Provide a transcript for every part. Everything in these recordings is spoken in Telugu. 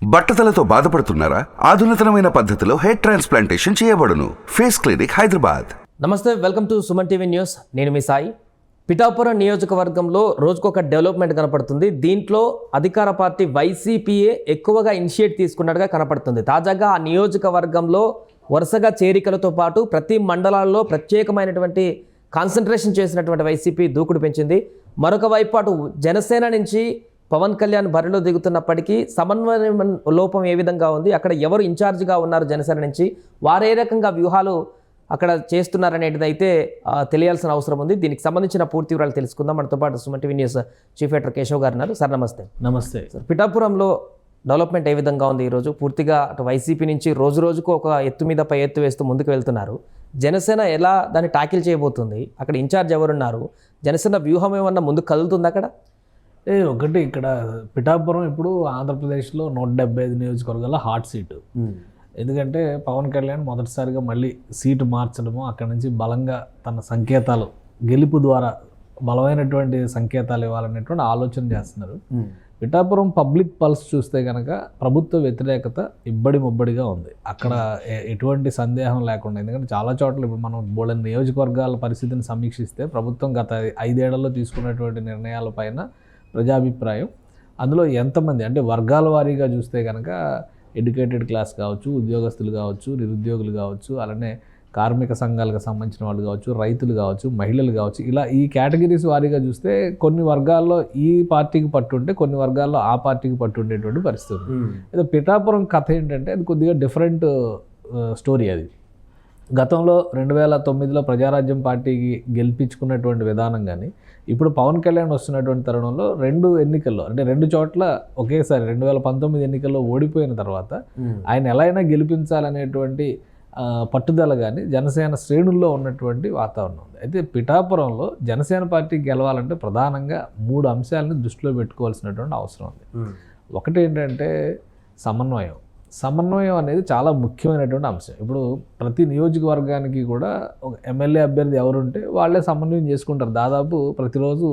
బట్టతలతో బాధపడుతున్నారా? ఆధునితనమైన పద్ధతిలో హెయిర్ ట్రాన్స్ప్లాంటేషన్ చేయబడును. Face clinic, Hyderabad. నమస్తే, welcome to Suman TV news. నేను మీ సాయి. పిఠాపురం నియోజకవర్గంలో రోజుకొక డెవలప్మెంట్ కనపడుతుంది. దీంట్లో అధికార పార్టీ వైసీపీఏ ఎక్కువగా ఇనిషియేట్ తీసుకున్నట్టుగా కనపడుతుంది. తాజాగా ఆ నియోజకవర్గంలో వరుసగా చేరికలతో పాటు ప్రతి మండలాల్లో ప్రత్యేకమైనటువంటి కాన్సన్ట్రేషన్ చేసినటువంటి వైసీపీ దూకుడు పెంచింది. మరొక వైపు అటు జనసేన నుంచి పవన్ కళ్యాణ్ బరిలో దిగుతున్నప్పటికీ సమన్వయ లోపం ఏ విధంగా ఉంది, అక్కడ ఎవరు ఇన్ఛార్జిగా ఉన్నారు జనసేన నుంచి, వారే రకంగా వ్యూహాలు అక్కడ చేస్తున్నారనేది అయితే తెలియాల్సిన అవసరం ఉంది. దీనికి సంబంధించిన పూర్తి వివరాలు తెలుసుకుందాం. మనతో పాటు Suman TV news chief editor Keshav గారు ఉన్నారు. సార్ నమస్తే. నమస్తే సార్, పిఠాపురంలో డెవలప్మెంట్ ఏ విధంగా ఉంది ఈరోజు? పూర్తిగా అటు వైసీపీ నుంచి రోజు రోజుకు ఒక ఎత్తు మీద పై ఎత్తు వేస్తూ ముందుకు వెళ్తున్నారు. జనసేన ఎలా దాన్ని టాకిల్ చేయబోతుంది? అక్కడ ఇన్ఛార్జ్ ఎవరున్నారు? జనసేన వ్యూహం ఏమన్నా ముందుకు కదులుతుంది అక్కడ? ఒకటి ఇక్కడ పిఠాపురం ఇప్పుడు ఆంధ్రప్రదేశ్లో 175 నియోజకవర్గాల హాట్ సీటు. ఎందుకంటే పవన్ కళ్యాణ్ మొదటిసారిగా మళ్ళీ సీటు మార్చడము, అక్కడ నుంచి బలంగా తన సంకేతాలు గెలుపు ద్వారా బలమైనటువంటి సంకేతాలు ఇవ్వాలనేటువంటి ఆలోచన చేస్తున్నారు. పిఠాపురం పబ్లిక్ పల్స్ చూస్తే కనుక ప్రభుత్వ వ్యతిరేకత ఇబ్బడి ముబ్బడిగా ఉంది. అక్కడ ఎటువంటి సందేహం లేకుండా, ఎందుకంటే చాలా చోట్ల ఇప్పుడు మనం బోలెని నియోజకవర్గాల పరిస్థితిని సమీక్షిస్తే ప్రభుత్వం గత 5 ఏళ్లలో తీసుకున్నటువంటి నిర్ణయాలపైన ప్రజాభిప్రాయం, అందులో ఎంతమంది అంటే వర్గాల వారీగా చూస్తే కనుక ఎడ్యుకేటెడ్ క్లాస్ కావచ్చు, ఉద్యోగస్తులు కావచ్చు, నిరుద్యోగులు కావచ్చు, అలానే కార్మిక సంఘాలకు సంబంధించిన వాళ్ళు కావచ్చు, రైతులు కావచ్చు, మహిళలు కావచ్చు, ఇలా ఈ కేటగిరీస్ వారీగా చూస్తే కొన్ని వర్గాల్లో ఈ పార్టీకి పట్టుంటే కొన్ని వర్గాల్లో ఆ పార్టీకి పట్టుండేటువంటి పరిస్థితి. అయితే పిఠాపురం కథ ఏంటంటే అది కొద్దిగా డిఫరెంట్ స్టోరీ. అది గతంలో 2009లో ప్రజారాజ్యం పార్టీకి గెలిపించుకున్నటువంటి విధానం కానీ, ఇప్పుడు పవన్ కళ్యాణ్ వస్తున్నటువంటి తరుణంలో 2 ఎన్నికల్లో అంటే 2 చోట్ల ఒకేసారి 2019 ఎన్నికల్లో ఓడిపోయిన తర్వాత ఆయన ఎలా అయినా గెలిపించాలనేటువంటి పట్టుదల కానీ జనసేన శ్రేణుల్లో ఉన్నటువంటి వాతావరణం ఉంది. అయితే పిఠాపురంలో జనసేన పార్టీ గెలవాలంటే ప్రధానంగా 3 అంశాలను దృష్టిలో పెట్టుకోవాల్సినటువంటి అవసరం ఉంది. ఒకటి ఏంటంటే సమన్వయం అనేది చాలా ముఖ్యమైనటువంటి అంశం. ఇప్పుడు ప్రతి నియోజకవర్గానికి కూడా ఒక ఎమ్మెల్యే అభ్యర్థి ఎవరుంటే వాళ్ళే సమన్వయం చేసుకుంటారు. దాదాపు ప్రతిరోజు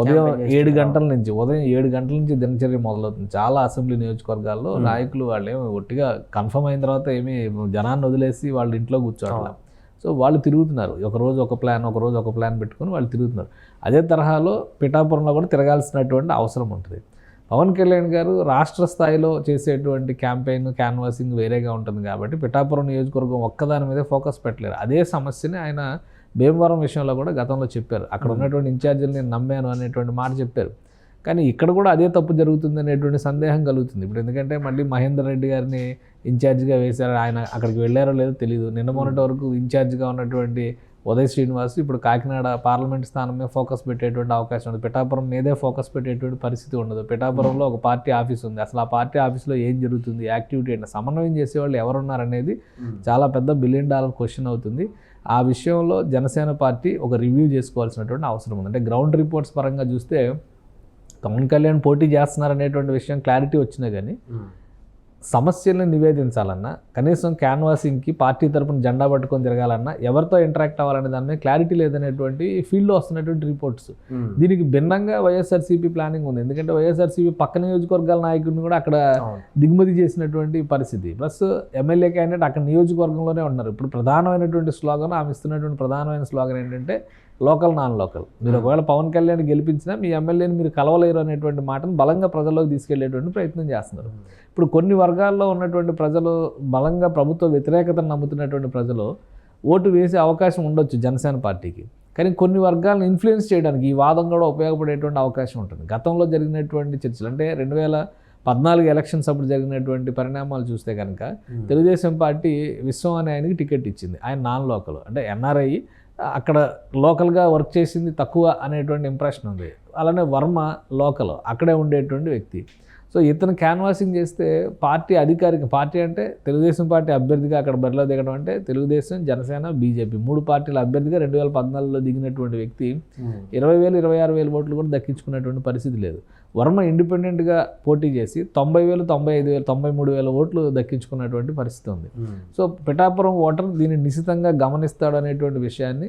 ఉదయం 7 గంటల నుంచి దినచర్య మొదలవుతుంది. చాలా అసెంబ్లీ నియోజకవర్గాల్లో నాయకులు వాళ్ళు ఏమి ఒట్టిగా కన్ఫర్మ్ అయిన తర్వాత ఏమీ జనాన్ని వదిలేసి వాళ్ళ ఇంట్లో కూర్చోవాలి. సో వాళ్ళు తిరుగుతున్నారు. ఒకరోజు ఒక ప్లాన్ పెట్టుకొని వాళ్ళు తిరుగుతున్నారు. అదే తరహాలో పిఠాపురంలో కూడా తిరగాల్సినటువంటి అవసరం ఉంటుంది. పవన్ కళ్యాణ్ గారు రాష్ట్ర స్థాయిలో చేసేటువంటి క్యాన్వాసింగ్ వేరేగా ఉంటుంది కాబట్టి పిఠాపురం నియోజకవర్గం ఒక్కదాని మీదే ఫోకస్ పెట్టలేరు. అదే సమస్యని ఆయన భీమవరం విషయంలో కూడా గతంలో చెప్పారు. అక్కడ ఉన్నటువంటి ఇన్ఛార్జీలు నేను నమ్మాను అనేటువంటి మాట చెప్పారు. కానీ ఇక్కడ కూడా అదే తప్పు జరుగుతుంది అనేటువంటి సందేహం కలుగుతుంది. ఇప్పుడు ఎందుకంటే మళ్ళీ మహేందర్ రెడ్డి గారిని ఇన్ఛార్జిగా వేశారు. ఆయన అక్కడికి వెళ్ళారో లేదో తెలియదు. నిన్న మొన్నటి వరకు ఇన్ఛార్జిగా ఉన్నటువంటి ఉదయ్ శ్రీనివాస్ ఇప్పుడు కాకినాడ పార్లమెంట్ స్థానం మీద ఫోకస్ పెట్టేటువంటి అవకాశం ఉంది. పిఠాపురం మీదే ఫోకస్ పెట్టేటువంటి పరిస్థితి ఉండదు. పిఠాపురంలో ఒక పార్టీ ఆఫీస్ ఉంది. అసలు ఆ పార్టీ ఆఫీస్లో ఏం జరుగుతుంది, యాక్టివిటీ ఏంటి, సమన్వయం చేసేవాళ్ళు ఎవరున్నారనేది చాలా పెద్ద $1 బిలియన్ క్వశ్చన్ అవుతుంది. ఆ విషయంలో జనసేన పార్టీ ఒక రివ్యూ చేసుకోవాల్సినటువంటి అవసరం ఉంది. అంటే గ్రౌండ్ రిపోర్ట్స్ పరంగా చూస్తే పవన్ కళ్యాణ్ పోటీ చేస్తున్నారనేటువంటి విషయం క్లారిటీ వచ్చినా కానీ సమస్యలను నివేదించాలన్నా, కనీసం క్యాన్వాసింగ్కి పార్టీ తరపున జెండా పట్టుకొని తిరగాలన్నా, ఎవరితో ఇంటరాక్ట్ అవ్వాలనే దాని మీద క్లారిటీ లేదనేటువంటి ఫీల్డ్లో వస్తున్నటువంటి రిపోర్ట్స్. దీనికి భిన్నంగా వైఎస్ఆర్సీపీ ప్లానింగ్ ఉంది. ఎందుకంటే వైఎస్ఆర్సీపీ పక్క నియోజకవర్గాల నాయకుడిని కూడా అక్కడ దిగుమతి చేసినటువంటి పరిస్థితి. ప్లస్ ఎమ్మెల్యే క్యాండిడేట్ అక్కడ నియోజకవర్గంలోనే ఉన్నారు. ఇప్పుడు ప్రధానమైనటువంటి స్లోగన్, ఆమె ఇస్తున్నటువంటి ప్రధానమైన స్లోగన్ ఏంటంటే లోకల్ నాన్ లోకల్. మీరు ఒకవేళ పవన్ కళ్యాణ్ గెలిపించినా మీ ఎమ్మెల్యేని మీరు కలవలేరు అనేటువంటి మాటను బలంగా ప్రజల్లోకి తీసుకెళ్లేటువంటి ప్రయత్నం చేస్తున్నారు. ఇప్పుడు కొన్ని వర్గాల్లో ఉన్నటువంటి ప్రజలు, బలంగా ప్రభుత్వ వ్యతిరేకతను నమ్ముతున్నటువంటి ప్రజలు ఓటు వేసే అవకాశం ఉండొచ్చు జనసేన పార్టీకి. కానీ కొన్ని వర్గాలను ఇన్ఫ్లుయెన్స్ చేయడానికి ఈ వాదం కూడా ఉపయోగపడేటువంటి అవకాశం ఉంటుంది. గతంలో జరిగినటువంటి చర్చలు అంటే 2014 ఎలక్షన్స్ అప్పుడు జరిగినటువంటి పరిణామాలు చూస్తే కనుక తెలుగుదేశం పార్టీ విశ్వం అనే ఆయనకి టికెట్ ఇచ్చింది. ఆయన నాన్ లోకల్ అంటే ఎన్ఆర్ఐ, అక్కడ లోకల్గా వర్క్ చేసింది తక్కువ అనేటువంటి ఇంప్రెషన్ ఉంది. అలానే వర్మ లోకల్, అక్కడే ఉండేటువంటి వ్యక్తి. సో ఇతను క్యాన్వాసింగ్ చేస్తే అధికారిక పార్టీ అంటే తెలుగుదేశం పార్టీ అభ్యర్థిగా అక్కడ బరిలో దిగడం అంటే తెలుగుదేశం, జనసేన, బీజేపీ 3 పార్టీల అభ్యర్థిగా 2014లో దిగినటువంటి వ్యక్తి 20,000, 26,000 ఓట్లు కూడా దక్కించుకున్నటువంటి పరిస్థితి లేదు. వర్మ ఇండిపెండెంట్గా పోటీ చేసి 90,000, 95,000, 93,000 ఓట్లు దక్కించుకున్నటువంటి పరిస్థితి ఉంది. సో పిఠాపురం ఓటర్ దీన్ని నిశితంగా గమనిస్తాడు అనేటువంటి విషయాన్ని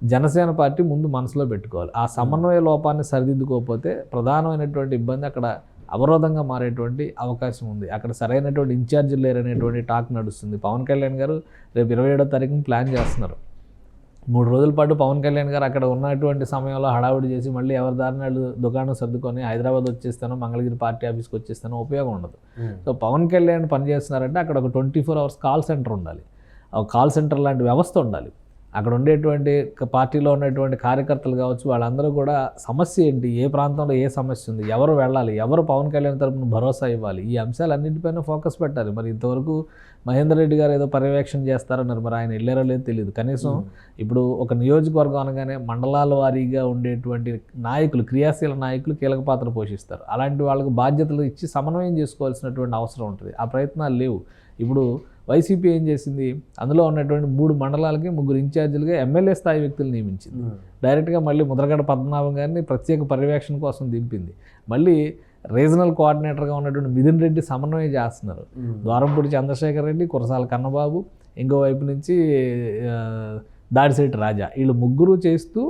జనసేన పార్టీ ముందు మనసులో పెట్టుకోవాలి. ఆ సమన్వయ లోపాన్ని సరిదిద్దుకోకపోతే ప్రధానమైనటువంటి ఇబ్బంది అక్కడ అవరోధంగా మారేటువంటి అవకాశం ఉంది. అక్కడ సరైనటువంటి ఇన్ఛార్జీలు లేరనేటువంటి టాక్ నడుస్తుంది. పవన్ కళ్యాణ్ గారు రేపు 27వ తారీఖున ప్లాన్ చేస్తున్నారు. 3 రోజుల పాటు పవన్ కళ్యాణ్ గారు అక్కడ ఉన్నటువంటి సమయంలో హడావుడి చేసి మళ్ళీ ఎవరి దారినాడు దుకాణం సర్దుకొని హైదరాబాద్ వచ్చేస్తానో మంగళగిరి పార్టీ ఆఫీస్కి వచ్చేస్తానో ఉపయోగం ఉండదు. సో పవన్ కళ్యాణ్ పనిచేస్తున్నారంటే అక్కడ ఒక 24 hours కాల్ సెంటర్ ఉండాలి. ఒక కాల్ సెంటర్ లాంటి వ్యవస్థ ఉండాలి. అక్కడ ఉండేటువంటి పార్టీలో ఉన్నటువంటి కార్యకర్తలు కావచ్చు, వాళ్ళందరూ కూడా సమస్య ఏంటి, ఏ ప్రాంతంలో ఏ సమస్య ఉంది, ఎవరు వెళ్ళాలి, ఎవరు పవన్ కళ్యాణ్ తరపున భరోసా ఇవ్వాలి, ఈ అంశాలన్నింటిపైన ఫోకస్ పెట్టాలి. మరి ఇంతవరకు మహేందర్ రెడ్డి గారు ఏదో పర్యవేక్షణ చేస్తారన్నారు, మరి ఆయన వెళ్ళారో లేదో తెలియదు. కనీసం ఇప్పుడు ఒక నియోజకవర్గం అనగానే మండలాల వారీగా ఉండేటువంటి నాయకులు, క్రియాశీల నాయకులు కీలక పాత్ర పోషిస్తారు. అలాంటి వాళ్ళకు బాధ్యతలు ఇచ్చి సమన్వయం చేసుకోవాల్సినటువంటి అవసరం ఉంటుంది. ఆ ప్రయత్నాలు లేవు. ఇప్పుడు వైసీపీ ఏం చేసింది, అందులో ఉన్నటువంటి 3 మండలాలకి 3 ఇన్ఛార్జీలుగా ఎమ్మెల్యే స్థాయి వ్యక్తులు నియమించింది. డైరెక్ట్గా మళ్ళీ ముద్రగడ పద్మనాభం గారిని ప్రత్యేక పర్యవేక్షణ కోసం దింపింది. మళ్ళీ రీజనల్ కోఆర్డినేటర్గా ఉన్నటువంటి మిథున్ రెడ్డి సమన్వయం చేస్తున్నారు. ద్వారంపూడి చంద్రశేఖర్ రెడ్డి, కురసాల కన్నబాబు, ఇంకోవైపు నుంచి దాడిశెట్టి రాజా, వీళ్ళు 3 చేస్తూ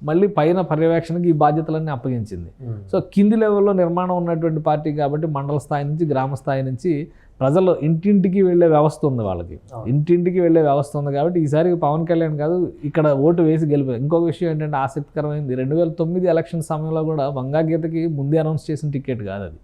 మళ్ళీ పైన పర్యవేక్షణకి ఈ బాధ్యతలన్నీ అప్పగించింది. సో కింది లెవెల్లో నిర్మాణం ఉన్నటువంటి పార్టీ కాబట్టి మండల స్థాయి నుంచి గ్రామ స్థాయి నుంచి ప్రజలు ఇంటింటికి వెళ్ళే వ్యవస్థ ఉంది. వాళ్ళకి ఇంటింటికి వెళ్ళే వ్యవస్థ ఉంది కాబట్టి ఈసారి పవన్ కళ్యాణ్ కాదు ఇక్కడ ఓటు వేసి గెలిపారు. ఇంకొక విషయం ఏంటంటే ఆసక్తికరమైంది, 2009 ఎలక్షన్ సమయంలో కూడా వంగాగీతకి ముందే అనౌన్స్ చేసిన టికెట్ కాదు అది.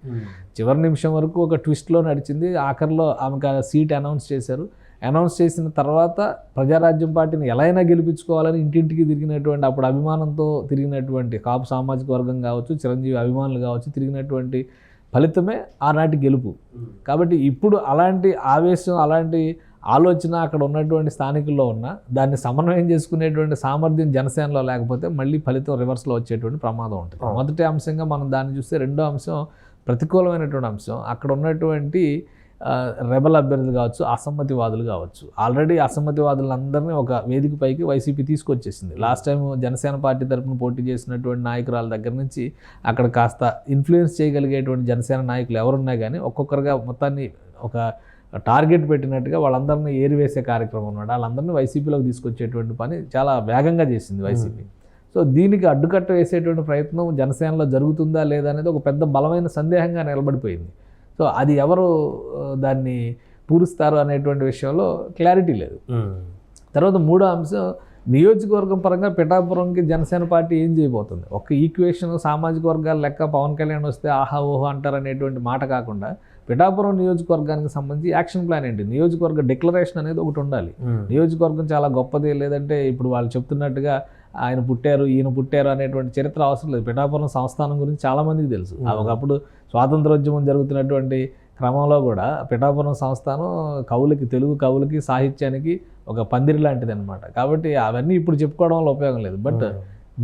చివరి నిమిషం వరకు ఒక ట్విస్ట్లో నడిచింది. ఆఖరిలో ఆమెకు సీట్ అనౌన్స్ చేశారు. అనౌన్స్ చేసిన తర్వాత ప్రజారాజ్యం పార్టీని ఎలా అయినా గెలిపించుకోవాలని ఇంటింటికి తిరిగినటువంటి, అప్పుడు అభిమానంతో తిరిగినటువంటి కాపు సామాజిక వర్గం కావచ్చు, చిరంజీవి అభిమానులు కావచ్చు, తిరిగినటువంటి ఫలితమే ఆనాటి గెలుపు. కాబట్టి ఇప్పుడు అలాంటి ఆవేశం, అలాంటి ఆలోచన అక్కడ ఉన్నటువంటి స్థానికుల్లో ఉన్న దాన్ని సమన్వయం చేసుకునేటువంటి సామర్థ్యం జనసేనలో లేకపోతే మళ్ళీ ఫలితం రివర్స్లో వచ్చేటువంటి ప్రమాదం ఉంటుంది. మొదటి అంశంగా మనం దాన్ని చూస్తే, రెండో అంశం ప్రతికూలమైనటువంటి అంశం, అక్కడ ఉన్నటువంటి రెబల్ అభ్యర్థులు కావచ్చు, అసమ్మతివాదులు కావచ్చు. ఆల్రెడీ అసమ్మతివాదులందరినీ ఒక వేదిక పైకి వైసీపీ తీసుకొచ్చేసింది. లాస్ట్ టైం జనసేన పార్టీ తరఫున పోటీ చేసినటువంటి నాయకురాల దగ్గర నుంచి అక్కడ కాస్త ఇన్ఫ్లుయెన్స్ చేయగలిగేటువంటి జనసేన నాయకులు ఎవరున్నా కానీ ఒక్కొక్కరుగా మొత్తాన్ని ఒక టార్గెట్ పెట్టినట్టుగా వాళ్ళందరినీ ఏరివేసే కార్యక్రమం ఉన్నాడు. వాళ్ళందరినీ వైసీపీలోకి తీసుకొచ్చేటువంటి పని చాలా వేగంగా చేసింది వైసీపీ. సో దీనికి అడ్డుకట్ట వేసేటువంటి ప్రయత్నం జనసేనలో జరుగుతుందా లేదా అనేది ఒక పెద్ద బలమైన సందేహంగా నిలబడిపోయింది. సో అది ఎవరు దాన్ని పూరుస్తారు అనేటువంటి విషయంలో క్లారిటీ లేదు. తర్వాత మూడో అంశం, నియోజకవర్గం పరంగా పిఠాపురంకి జనసేన పార్టీ ఏం చేయబోతుంది. ఒక ఈక్వేషన్ సామాజిక వర్గాల లెక్క పవన్ కళ్యాణ్ వస్తే ఆహా ఓహో అంటారనేటువంటి మాట కాకుండా పిఠాపురం నియోజకవర్గానికి సంబంధించి యాక్షన్ ప్లాన్ ఏంటి, నియోజకవర్గ డిక్లరేషన్ అనేది ఒకటి ఉండాలి. నియోజకవర్గం చాలా గొప్పది, లేదంటే ఇప్పుడు వాళ్ళు చెప్తున్నట్టుగా ఆయన పుట్టారు ఈయన పుట్టారు అనేటువంటి చరిత్ర అవసరం లేదు. పిఠాపురం సంస్థానం గురించి చాలామందికి తెలుసు. ఒకప్పుడు స్వాతంత్రోద్యమం జరుగుతున్నటువంటి క్రమంలో కూడా పిఠాపురం సంస్థానం కవులకి, తెలుగు కవులకి, సాహిత్యానికి ఒక పందిరి లాంటిది అనమాట. కాబట్టి అవన్నీ ఇప్పుడు చెప్పుకోవడంలో ఉపయోగం లేదు. But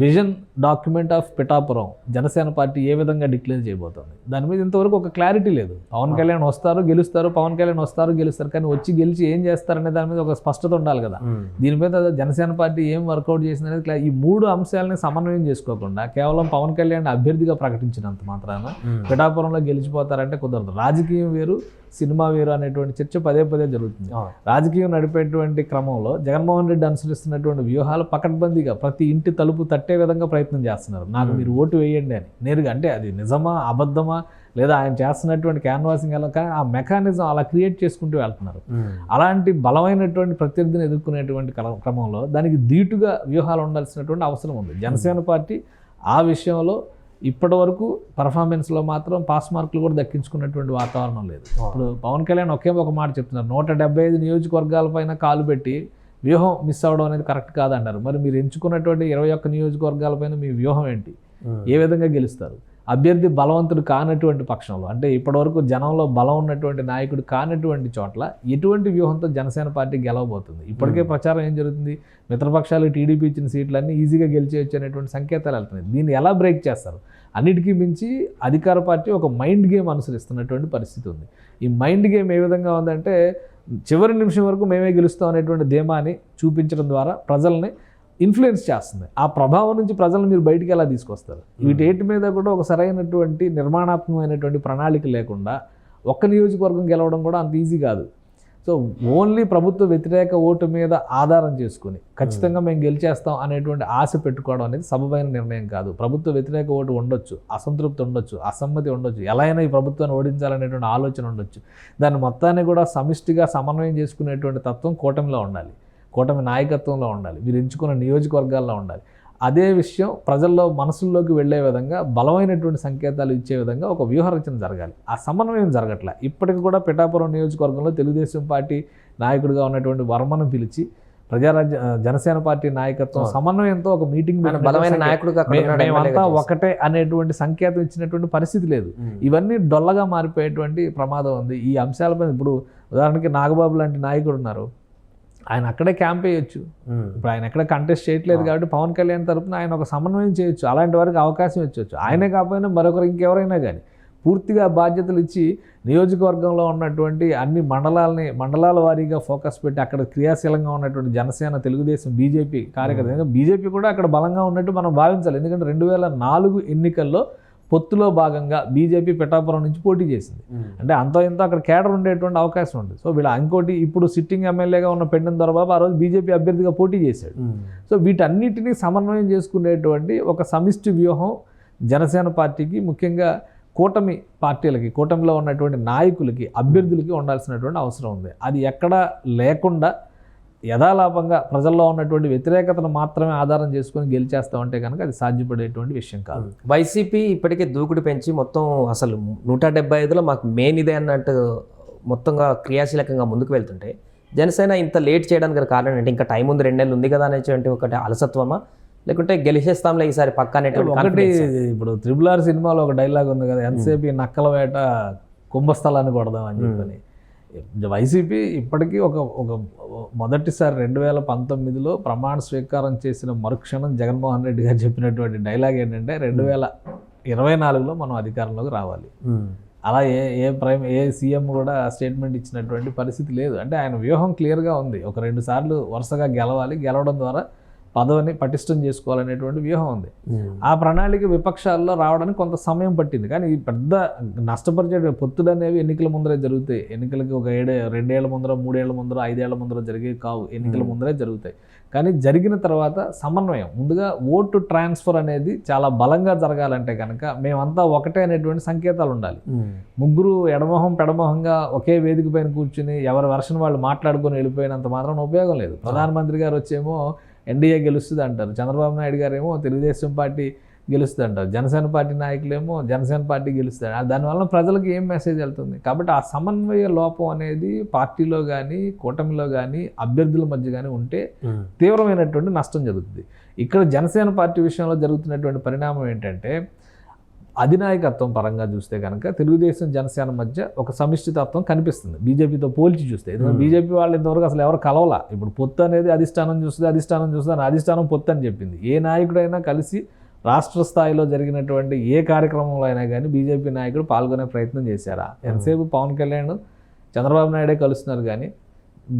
vision document of Pithapuram Janasena party ఏ విధంగా డిక్లేర్ చేయబోతోంది, దాని మీద ఇంతవరకు ఒక క్లారిటీ లేదు. పవన్ కళ్యాణ్ వస్తారు గెలుస్తారు, పవన్ కళ్యాణ్ వస్తారు గెలుస్తారు, కానీ వచ్చి గెలిచి ఏం చేస్తారనే దాని మీద ఒక స్పష్టత ఉండాలి కదా. దీని మీద జనసేన పార్టీ ఏం వర్కౌట్ చేసింది అనేది ఈ 3 అంశాలని సమన్వయం చేసుకోకుండా కేవలం పవన్ కళ్యాణ్ అభ్యర్థిగా ప్రకటించినంత మాత్రాన పిఠాపురంలో గెలిచిపోతారంటే కుదరదు. రాజకీయం వేరు, సినిమా వేరు అనేటువంటి చర్చ పదే పదే జరుగుతుంది. రాజకీయం నడిపేటువంటి క్రమంలో జగన్మోహన్ రెడ్డి అనుసరిస్తున్నటువంటి వ్యూహాలు పకడ్బందీగా ప్రతి ఇంటి తలుపు తట్టే విధంగా ప్రయత్నం చేస్తున్నారు. నాకు మీరు ఓటు వేయండి అని నేరుగా, అంటే అది నిజమా అబద్ధమా లేదా ఆయన చేస్తున్నటువంటి క్యాన్వాసింగ్ ఎలా, కానీ ఆ మెకానిజం అలా క్రియేట్ చేసుకుంటూ వెళ్తున్నారు. అలాంటి బలమైనటువంటి ప్రత్యర్థిని ఎదుర్కొనేటువంటి క్రమంలో దానికి ధీటుగా వ్యూహాలు ఉండాల్సినటువంటి అవసరం ఉంది. జనసేన పార్టీ ఆ విషయంలో ఇప్పటి వరకు పర్ఫార్మెన్స్లో మాత్రం పాస్ మార్కులు కూడా దక్కించుకున్నటువంటి వాతావరణం లేదు. ఇప్పుడు పవన్ కళ్యాణ్ ఒక మాట చెప్తున్నారు, 175 నియోజకవర్గాలపైన కాలు పెట్టి వ్యూహం మిస్ అవ్వడం అనేది కరెక్ట్ కాదన్నారు. మరి మీరు ఎంచుకున్నటువంటి 21 నియోజకవర్గాలపైన మీ వ్యూహం ఏంటి, ఏ విధంగా గెలుస్తారు? అభ్యర్థి బలవంతుడు కానటువంటి పక్షంలో, అంటే ఇప్పటివరకు జనంలో బలం ఉన్నటువంటి నాయకుడు కానటువంటి చోట్ల ఎటువంటి వ్యూహంతో జనసేన పార్టీ గెలవబోతుంది? ఇప్పటికే ప్రచారం ఏం జరుగుతుంది, మిత్రపక్షాలు టీడీపీ ఇచ్చిన సీట్లన్నీ ఈజీగా గెలిచేయచ్చు అనేటువంటి సంకేతాలు వెళ్తున్నాయి. దీన్ని ఎలా బ్రేక్ చేస్తారు? అన్నిటికీ మించి అధికార పార్టీ ఒక మైండ్ గేమ్ అనుసరిస్తున్నటువంటి పరిస్థితి ఉంది. ఈ మైండ్ గేమ్ ఏ విధంగా ఉందంటే చివరి నిమిషం వరకు మేమే గెలుస్తాం అనేటువంటి ధీమాని చూపించడం ద్వారా ప్రజల్ని ఇన్ఫ్లుయెన్స్ చేస్తుంది. ఆ ప్రభావం నుంచి ప్రజలను మీరు బయటికి ఎలా తీసుకొస్తారు? వీటి మీద కూడా ఒక సరైనటువంటి నిర్మాణాత్మకమైనటువంటి ప్రణాళిక లేకుండా ఒక్క నియోజకవర్గం గెలవడం కూడా అంత ఈజీ కాదు. సో ఓన్లీ ప్రభుత్వ వ్యతిరేక ఓటు మీద ఆధారం చేసుకుని ఖచ్చితంగా మేము గెలిచేస్తాం అనేటువంటి ఆశ పెట్టుకోవడం అనేది సబబైన నిర్ణయం కాదు. ప్రభుత్వ వ్యతిరేక ఓటు ఉండొచ్చు, అసంతృప్తి ఉండొచ్చు, అసమ్మతి ఉండొచ్చు, ఎలా అయినా ఈ ప్రభుత్వాన్ని ఓడించాలనేటువంటి ఆలోచన ఉండొచ్చు. దాన్ని మొత్తాన్ని కూడా సమిష్టిగా సమన్వయం చేసుకునేటువంటి తత్వం కూటమిలో ఉండాలి, కూటమి నాయకత్వంలో ఉండాలి, మీరు ఎంచుకున్న నియోజకవర్గాల్లో ఉండాలి. అదే విషయం ప్రజల్లో మనసుల్లోకి వెళ్ళే విధంగా బలమైనటువంటి సంకేతాలు ఇచ్చే విధంగా ఒక వ్యూహరచన జరగాలి. ఆ సమన్వయం జరగట్లే. ఇప్పటికి కూడా పిఠాపురం నియోజకవర్గంలో తెలుగుదేశం పార్టీ నాయకుడిగా ఉన్నటువంటి వర్మను పిలిచి జనసేన పార్టీ నాయకత్వం సమన్వయంతో ఒక మీటింగ్ బలమైన నాయకుడుగా మేమంతా ఒకటే అనేటువంటి సంకేతం ఇచ్చినటువంటి పరిస్థితి లేదు. ఇవన్నీ డొల్లగా మారిపోయేటువంటి ప్రమాదం ఉంది. ఈ అంశాలపై ఇప్పుడు ఉదాహరణకి నాగబాబు లాంటి నాయకుడు ఉన్నారు, ఆయన అక్కడే క్యాంప్ వేయొచ్చు. ఇప్పుడు ఆయన ఎక్కడ కంటెస్ట్ చేయట్లేదు కాబట్టి పవన్ కళ్యాణ్ తరపున ఆయన ఒక సమన్వయం చేయొచ్చు, అలాంటి వారికి అవకాశం ఇచ్చవచ్చు. ఆయనే కాకపోయినా మరొకరు ఇంకెవరైనా కానీ పూర్తిగా బాధ్యతలు ఇచ్చి నియోజకవర్గంలో ఉన్నటువంటి అన్ని మండలాల వారీగా ఫోకస్ పెట్టి అక్కడ క్రియాశీలంగా ఉన్నటువంటి జనసేన, తెలుగుదేశం, బీజేపీ కార్యకర్త, బీజేపీ కూడా అక్కడ బలంగా ఉన్నట్టు మనం భావించాలి. ఎందుకంటే 2004 ఎన్నికల్లో పొత్తులో భాగంగా బీజేపీ పిఠాపురం నుంచి పోటీ చేసింది. అంటే అంతో ఇంతో అక్కడ కేడర్ ఉండేటువంటి అవకాశం ఉంది. సో వీళ్ళ ఇంకోటి ఇప్పుడు సిట్టింగ్ ఎమ్మెల్యేగా ఉన్న పెండెం దొరబాబు ఆ రోజు బీజేపీ అభ్యర్థిగా పోటీ చేశాడు. సో వీటన్నిటినీ సమన్వయం చేసుకునేటువంటి ఒక సమిష్టి వ్యూహం జనసేన పార్టీకి, ముఖ్యంగా కూటమి పార్టీలకి, కూటమిలో ఉన్నటువంటి నాయకులకి, అభ్యర్థులకి ఉండాల్సినటువంటి అవసరం ఉంది. అది ఎక్కడా లేకుండా యథాలాపంగా ప్రజల్లో ఉన్నటువంటి వ్యతిరేకతను మాత్రమే ఆధారం చేసుకొని గెలిచేస్తామంటే కనుక అది సాధ్యపడేటువంటి విషయం కాదు. వైసీపీ ఇప్పటికే దూకుడు పెంచి మొత్తం అసలు 175లో మాకు మెయిన్ ఇదే అన్నట్టు మొత్తంగా క్రియాశీలకంగా ముందుకు వెళ్తుంటే జనసేన ఇంత లేట్ చేయడానికి గల కారణం ఏంటి? ఇంకా టైం ఉంది, 2 నెలలు ఉంది కదా అనేటువంటి ఒకటి అలసత్వమా, లేకుంటే గెలిచేస్తాంలే ఈసారి పక్క అనేటువంటి ఒకటి? ఇప్పుడు RRR సినిమాలో ఒక డైలాగ్ ఉంది కదా, ఎంతసేపు ఈ నక్కల వేట కుంభస్థలాన్ని కొడదాం అని చెప్పని. వైసీపీ ఇప్పటికీ ఒక మొదటిసారి 2019లో ప్రమాణ స్వీకారం చేసిన మరుక్షణం జగన్మోహన్ రెడ్డి గారు చెప్పినటువంటి డైలాగ్ ఏంటంటే 2024లో మనం అధికారంలోకి రావాలి. అలా ఏ సీఎం కూడా స్టేట్మెంట్ ఇచ్చినటువంటి పరిస్థితి లేదు. అంటే ఆయన వ్యూహం క్లియర్గా ఉంది. ఒక 2 సార్లు వరుసగా గెలవాలి, గెలవడం ద్వారా పదవిని పటిష్టం చేసుకోవాలనేటువంటి వ్యూహం ఉంది. ఆ ప్రణాళిక విపక్షాల్లో రావడానికి కొంత సమయం పట్టింది. కానీ ఈ పెద్ద నష్టపరిచే పొత్తులు అనేవి ఎన్నికల ముందరే జరుగుతాయి. ఎన్నికలకి ఒక 2 ఏళ్ల ముందర, 3 ఏళ్ల ముందర, 5 ఏళ్ల ముందర జరిగేవి కావు, ఎన్నికల ముందరే జరుగుతాయి. కానీ జరిగిన తర్వాత సమన్వయం, ముందుగా ఓటు ట్రాన్స్ఫర్ అనేది చాలా బలంగా జరగాలంటే కనుక మేమంతా ఒకటే అనేటువంటి సంకేతాలు ఉండాలి. ముగ్గురు ఎడమొహం పెడమొహంగా ఒకే వేదిక పైన కూర్చుని ఎవరి వెర్షన్ వాళ్ళు మాట్లాడుకొని వెళ్ళిపోయినంత మాత్రం ఉపయోగం లేదు. ప్రధానమంత్రి గారు వచ్చేమో ఎన్డీఏ గెలుస్తుంది అంటారు, చంద్రబాబు నాయుడు గారు ఏమో తెలుగుదేశం పార్టీ గెలుస్తుంది అంటారు, జనసేన పార్టీ నాయకులేమో జనసేన పార్టీ గెలుస్తారు. దానివల్ల ప్రజలకు ఏం మెసేజ్ వెళ్తుంది? కాబట్టి ఆ సమన్వయ లోపం అనేది పార్టీలో కానీ, కూటమిలో కానీ, అభ్యర్థుల మధ్య కానీ ఉంటే తీవ్రమైనటువంటి నష్టం జరుగుతుంది. ఇక్కడ జనసేన పార్టీ విషయంలో జరుగుతున్నటువంటి పరిణామం ఏంటంటే, అధినాయకత్వం పరంగా చూస్తే కనుక తెలుగుదేశం జనసేన మధ్య ఒక సమిష్టితత్వం కనిపిస్తుంది బీజేపీతో పోల్చి చూస్తే. ఎందుకంటే బీజేపీ వాళ్ళు ఇంతవరకు అసలు ఎవరు కలవలా. ఇప్పుడు పొత్తు అనేది అధిష్టానం చూస్తుంది, అధిష్టానం పొత్తు అని చెప్పింది. ఏ నాయకుడైనా కలిసి రాష్ట్ర స్థాయిలో జరిగినటువంటి ఏ కార్యక్రమంలో అయినా కానీ బీజేపీ నాయకుడు పాల్గొనే ప్రయత్నం చేశారా? ఎంతసేపు పవన్ కళ్యాణ్, చంద్రబాబు నాయుడే కలుస్తున్నారు, కానీ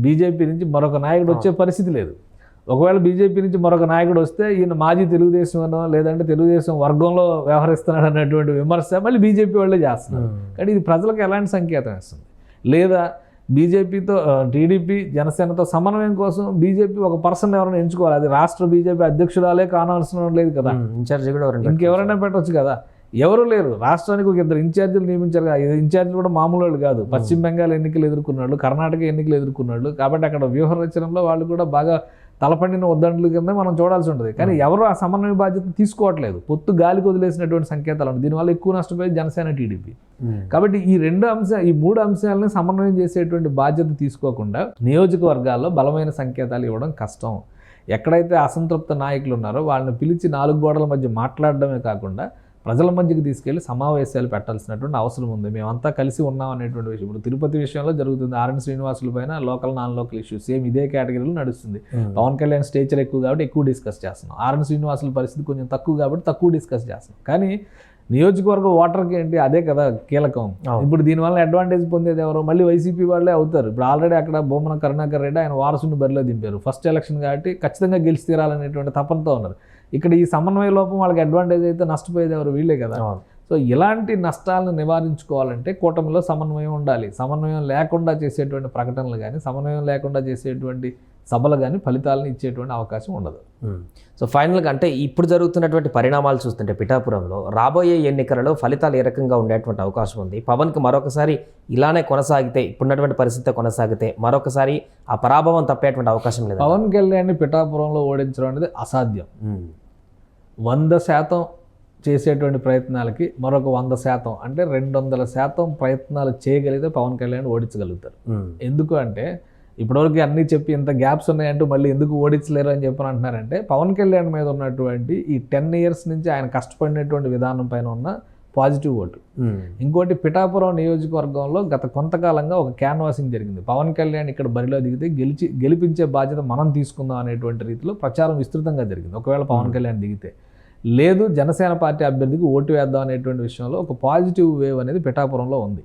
బీజేపీ నుంచి మరొక నాయకుడు వచ్చే పరిస్థితి లేదు. ఒకవేళ బీజేపీ నుంచి మరొక నాయకుడు వస్తే ఈయన మాజీ తెలుగుదేశం అనో లేదంటే తెలుగుదేశం వర్గంలో వ్యవహరిస్తున్నాడు అన్నటువంటి విమర్శ మళ్ళీ బీజేపీ వాళ్ళే చేస్తున్నారు. కానీ ఇది ప్రజలకు ఎలాంటి సంకేతం ఇస్తుంది? లేదా బీజేపీతో టీడీపీ జనసేనతో సమన్వయం కోసం బీజేపీ ఒక పర్సన్ ఎవరైనా ఎంచుకోవాలి. అది రాష్ట్ర బీజేపీ అధ్యక్షురాలే కానవలసిన లేదు కదా, ఇన్ఛార్జి కూడా ఇంకెవరైనా పెట్టవచ్చు కదా. ఎవరు లేరు. రాష్ట్రానికి ఒక 2 ఇన్ఛార్జీలు నియమించారు కదా. ఇన్ఛార్జీలు కూడా మామూలు వాళ్ళు కాదు. పశ్చిమ బెంగాల్ ఎన్నికలు ఎదుర్కొన్నాళ్ళు, కర్ణాటక ఎన్నికలు ఎదుర్కొన్నాళ్ళు. కాబట్టి అక్కడ వ్యూహ రచనలో వాళ్ళు కూడా బాగా తలపండిన ఉద్దండుల కింద మనం చూడాల్సి ఉంటుంది. కానీ ఎవరు ఆ సమన్వయ బాధ్యత తీసుకోవట్లేదు. పొత్తు గాలికి వదిలేసినటువంటి సంకేతాలు ఉన్నాయి. దీనివల్ల ఎక్కువ నష్టపోయేది జనసేన, టీడీపీ. కాబట్టి ఈ 3 అంశాలని సమన్వయం చేసేటువంటి బాధ్యత తీసుకోకుండా నియోజకవర్గాల్లో బలమైన సంకేతాలు ఇవ్వడం కష్టం. ఎక్కడైతే అసంతృప్త నాయకులు ఉన్నారో వాళ్ళని పిలిచి 4 గోడల మధ్య మాట్లాడడమే కాకుండా ప్రజల మధ్యకి తీసుకెళ్లి సమావేశాలు పెట్టాల్సినటువంటి అవసరం ఉంది. మేమంతా కలిసి ఉన్నాం అనేటువంటి విషయం ఇప్పుడు తిరుపతి విషయంలో జరుగుతుంది. ఆర్ఎన్ శ్రీనివాసుల పైన local non local issue same ఇదే కేటగిరీలో నడుస్తుంది. పవన్ కళ్యాణ్ స్టేచర్ ఎక్కువ కాబట్టి ఎక్కువ డిస్కస్ చేస్తున్నాం. ఆర్ఎన్ శ్రీనివాసుల పరిస్థితి కొంచెం తక్కువ కాబట్టి తక్కువ డిస్కస్ చేస్తున్నాం. కానీ నియోజకవర్గ ఓటర్కి ఏంటి అదే కదా కీలకం. ఇప్పుడు దీనివల్ల అడ్వాంటేజ్ పొందేది ఎవరు? మళ్ళీ వైసీపీ వాళ్ళే అవుతారు. ఇప్పుడు ఆల్రెడీ అక్కడ బొమ్మన కరుణాకర్ రెడ్డి ఆయన వారసుని బరిలో దింపారు. ఫస్ట్ ఎలక్షన్ కాబట్టి ఖచ్చితంగా గెలిచి తీరాలనేటువంటి తపనతో ఉన్నారు. ఇక్కడ ఈ సమన్వయ లోపం వాళ్ళకి అడ్వాంటేజ్ అయితే నష్టపోయేది ఎవరు? వీళ్ళే కదా. సో ఇలాంటి నష్టాలను నివారించుకోవాలంటే కూటమిలో సమన్వయం ఉండాలి. సమన్వయం లేకుండా చేసేటువంటి ప్రకటనలు కానీ, సమన్వయం లేకుండా చేసేటువంటి సభలు కానీ ఫలితాలను ఇచ్చేటువంటి అవకాశం ఉండదు. సో ఫైనల్గా అంటే ఇప్పుడు జరుగుతున్నటువంటి పరిణామాలు చూస్తుంటే పిఠాపురంలో రాబోయే ఎన్నికలలో ఫలితాలు ఏ రకంగా ఉండేటువంటి అవకాశం ఉంది? పవన్కి మరొకసారి ఇలానే కొనసాగితే, ఇప్పుడున్నటువంటి పరిస్థితి కొనసాగితే మరొకసారి ఆ పరాభవం తప్పేటువంటి అవకాశం లేదు. పవన్ కళ్యాణ్ని పిఠాపురంలో ఓడించడం అనేది అసాధ్యం. 100% చేసేటువంటి ప్రయత్నాలకి మరొక 100% అంటే 200% ప్రయత్నాలు చేయగలిగితే పవన్ కళ్యాణ్ ఓడించగలుగుతారు. ఎందుకు అంటే ఇప్పటివరకు అన్నీ చెప్పి ఇంత గ్యాప్స్ ఉన్నాయంటూ మళ్ళీ ఎందుకు ఓడించలేరు అని చెప్పని అంటున్నారంటే, పవన్ కళ్యాణ్ మీద ఉన్నటువంటి ఈ 10 years నుంచి ఆయన కష్టపడినటువంటి విధానం పైన ఉన్న పాజిటివ్ ఓటు. ఇంకోటి పిఠాపురం నియోజకవర్గంలో గత కొంతకాలంగా ఒక క్యాన్వాసింగ్ జరిగింది. పవన్ కళ్యాణ్ ఇక్కడ బరిలో దిగితే గెలిపించే బాధ్యత మనం తీసుకుందాం అనేటువంటి రీతిలో ప్రచారం విస్తృతంగా జరిగింది. ఒకవేళ పవన్ కళ్యాణ్ దిగితే, లేదు జనసేన పార్టీ అభ్యర్థికి ఓటు వేద్దాం అనేటువంటి విషయంలో ఒక పాజిటివ్ వేవ్ అనేది పిఠాపురంలో ఉంది.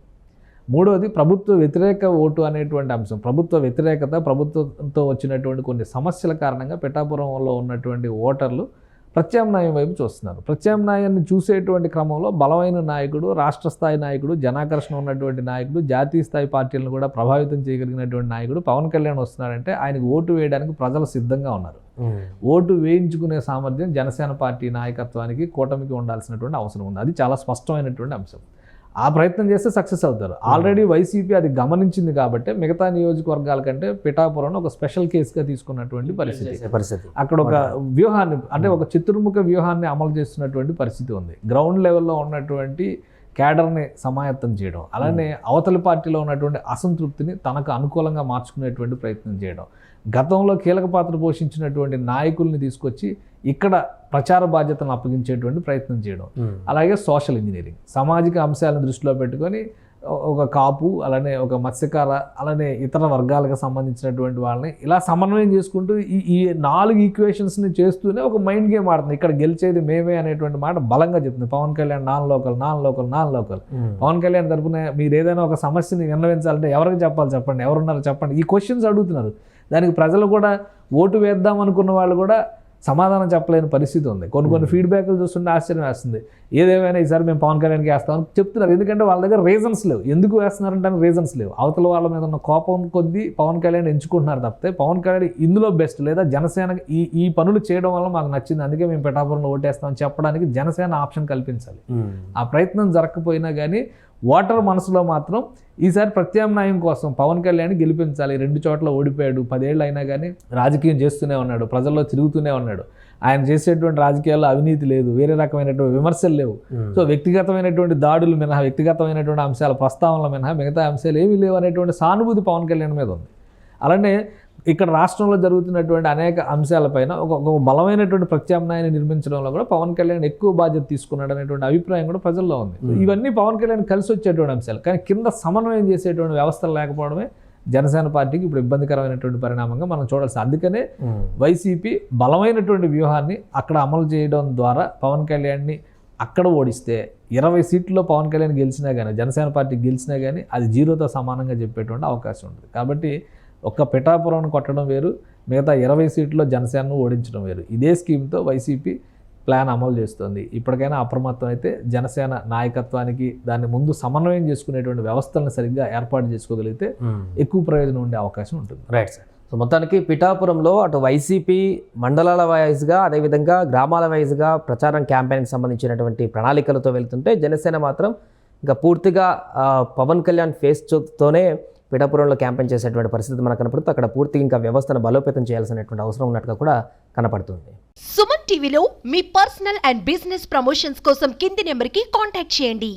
మూడవది ప్రభుత్వ వ్యతిరేక ఓటు అనేటువంటి అంశం. ప్రభుత్వ వ్యతిరేకత, ప్రభుత్వంతో వచ్చినటువంటి కొన్ని సమస్యల కారణంగా పిఠాపురంలో ఉన్నటువంటి ఓటర్లు ప్రత్యామ్నాయం వైపు చూస్తున్నారు. ప్రత్యామ్నాయాన్ని చూసేటువంటి క్రమంలో బలమైన నాయకుడు, రాష్ట్ర స్థాయి నాయకుడు, జనాకర్షణ ఉన్నటువంటి నాయకుడు, జాతీయ స్థాయి పార్టీలను కూడా ప్రభావితం చేయగలిగినటువంటి నాయకుడు పవన్ కళ్యాణ్ వస్తున్నాడంటే ఆయనకు ఓటు వేయడానికి ప్రజలు సిద్ధంగా ఉన్నారు. ఓటు వేయించుకునే సామర్థ్యం జనసేన పార్టీ నాయకత్వానికి, కూటమికి ఉండాల్సినటువంటి అవసరం ఉంది. అది చాలా స్పష్టమైనటువంటి అంశం. ఆ ప్రయత్నం చేస్తే సక్సెస్ అవుతారు. ఆల్రెడీ వైసీపీ అది గమనించింది కాబట్టి మిగతా నియోజకవర్గాల కంటే పిఠాపురం ఒక స్పెషల్ కేసుగా తీసుకున్నటువంటి పరిస్థితి. అక్కడ ఒక వ్యూహాన్ని, అంటే ఒక చతుర్ముఖ వ్యూహాన్ని అమలు చేస్తున్నటువంటి పరిస్థితి ఉంది. గ్రౌండ్ లెవెల్లో ఉన్నటువంటి క్యాడర్ని సమాయత్తం చేయడం, అలానే అవతలి పార్టీలో ఉన్నటువంటి అసంతృప్తిని తనకు అనుకూలంగా మార్చుకునేటువంటి ప్రయత్నం చేయడం, గతంలో కీలక పాత్ర పోషించినటువంటి నాయకుల్ని తీసుకొచ్చి ఇక్కడ ప్రచార బాధ్యతను అప్పగించేటువంటి ప్రయత్నం చేయడం, అలాగే సోషల్ ఇంజనీరింగ్, సామాజిక అంశాలను దృష్టిలో పెట్టుకొని ఒక కాపు, అలానే ఒక మత్స్యకార, అలానే ఇతర వర్గాలకు సంబంధించినటువంటి వాళ్ళని ఇలా సమన్వయం చేసుకుంటూ ఈ 4 ఈక్వేషన్స్ని చేస్తూనే ఒక మైండ్ గేమ్ ఆడుతుంది. ఇక్కడ గెలిచేది మేమే అనేటువంటి మాట బలంగా చెప్తుంది. Pawan Kalyan non local. పవన్ కళ్యాణ్ తరపున మీరు ఏదైనా ఒక సమస్యని విన్నవించాలంటే ఎవరికి చెప్పాలి చెప్పండి, ఎవరున్నారో చెప్పండి, ఈ క్వశ్చన్స్ అడుగుతున్నారు. దానికి ప్రజలు కూడా ఓటు వేద్దాం అనుకున్న వాళ్ళు కూడా సమాధానం చెప్పలేని పరిస్థితి ఉంది. కొన్ని ఫీడ్బ్యాక్లు చూస్తుంటే ఆశ్చర్యం వేస్తుంది. ఏదేమైనా ఈసారి మేము పవన్ కళ్యాణ్కి వేస్తామని చెప్తున్నారు. ఎందుకంటే వాళ్ళ దగ్గర రీజన్స్ లేవు. ఎందుకు వేస్తున్నారంటే రీజన్స్ లేవు. అవతల వాళ్ళ మీద ఉన్న కోపం కొద్దీ పవన్ కళ్యాణ్ ఎంచుకుంటున్నారు తప్పితే పవన్ కళ్యాణ్ ఇందులో బెస్ట్, లేదా జనసేన ఈ పనులు చేయడం వల్ల మాకు నచ్చింది, అందుకే మేము పిఠాపురంలో ఓటేస్తామని చెప్పడానికి జనసేన ఆప్షన్ కల్పించాలి. ఆ ప్రయత్నం జరగకపోయినా కానీ ఓటర్ మనసులో మాత్రం ఈసారి ప్రత్యామ్నాయం కోసం పవన్ కళ్యాణ్ గెలిపించాలి. 2 చోట్ల ఓడిపోయాడు, 10 ఏళ్ళు అయినా కానీ రాజకీయం చేస్తూనే ఉన్నాడు, ప్రజల్లో తిరుగుతూనే ఉన్నాడు. ఆయన చేసేటువంటి రాజకీయాల్లో అవినీతి లేదు, వేరే రకమైనటువంటి విమర్శలు లేవు. సో వ్యక్తిగతమైనటువంటి దాడులు మినహా, వ్యక్తిగతమైనటువంటి అంశాల ప్రస్తావనల మినహా మిగతా అంశాలు ఏమీ లేవు అనేటువంటి సానుభూతి పవన్ కళ్యాణ్ మీద ఉంది. అలానే ఇక్కడ రాష్ట్రంలో జరుగుతున్నటువంటి అనేక అంశాలపైన ఒక బలమైనటువంటి ప్రత్యామ్నాయాన్ని నిర్మించడంలో కూడా పవన్ కళ్యాణ్ ఎక్కువ బాధ్యత తీసుకున్నాడు అనేటువంటి అభిప్రాయం కూడా ప్రజల్లో ఉంది. ఇవన్నీ పవన్ కళ్యాణ్ కలిసి వచ్చేటువంటి అంశాలు. కానీ కింద సమన్వయం చేసేటువంటి వ్యవస్థలు లేకపోవడమే జనసేన పార్టీకి ఇప్పుడు ఇబ్బందికరమైనటువంటి పరిణామంగా మనం చూడాల్సి. అందుకనే వైసీపీ బలమైనటువంటి వ్యూహాన్ని అక్కడ అమలు చేయడం ద్వారా పవన్ కళ్యాణ్ని అక్కడ ఓడిస్తే 20 సీట్లలో పవన్ కళ్యాణ్ గెలిచినా కానీ, జనసేన పార్టీ గెలిచినా కానీ అది 0తో సమానంగా చెప్పేటువంటి అవకాశం ఉంటుంది. కాబట్టి ఒక్క పిఠాపురం కొట్టడం వేరు, మిగతా 20 సీట్లలో జనసేనను ఓడించడం వేరు. ఇదే స్కీమ్తో వైసీపీ ప్లాన్ అమలు చేస్తుంది. ఇప్పటికైనా అప్రమత్తం అయితే జనసేన నాయకత్వానికి దాన్ని ముందు సమన్వయం చేసుకునేటువంటి వ్యవస్థలను సరిగ్గా ఏర్పాటు చేసుకోగలిగితే ఎక్కువ ప్రయోజనం ఉండే అవకాశం ఉంటుంది. Right sir. సో మొత్తానికి పిఠాపురంలో అటు వైసీపీ మండలాల వైజ్గా, అదేవిధంగా గ్రామాల వైజ్గా ప్రచారం క్యాంపెయిన్కి సంబంధించినటువంటి ప్రణాళికలతో వెళ్తుంటే జనసేన మాత్రం ఇంకా పూర్తిగా పవన్ కళ్యాణ్ ఫేస్తోనే పిఠాపురంలో క్యాంపెయిన్ చేసేటువంటి పరిస్థితి మనకు కనపడుతుంది. అక్కడ పూర్తిగా ఇంకా వ్యవస్థను బలోపేతం చేయాల్సినటువంటి అవసరం ఉన్నట్టుగా కూడా కనపడుతుంది. సుమన్ టీవీలో మీ పర్సనల్ అండ్ బిజినెస్ ప్రమోషన్స్ కోసం కింది నెంబర్కి కాంటాక్ట్ చేయండి.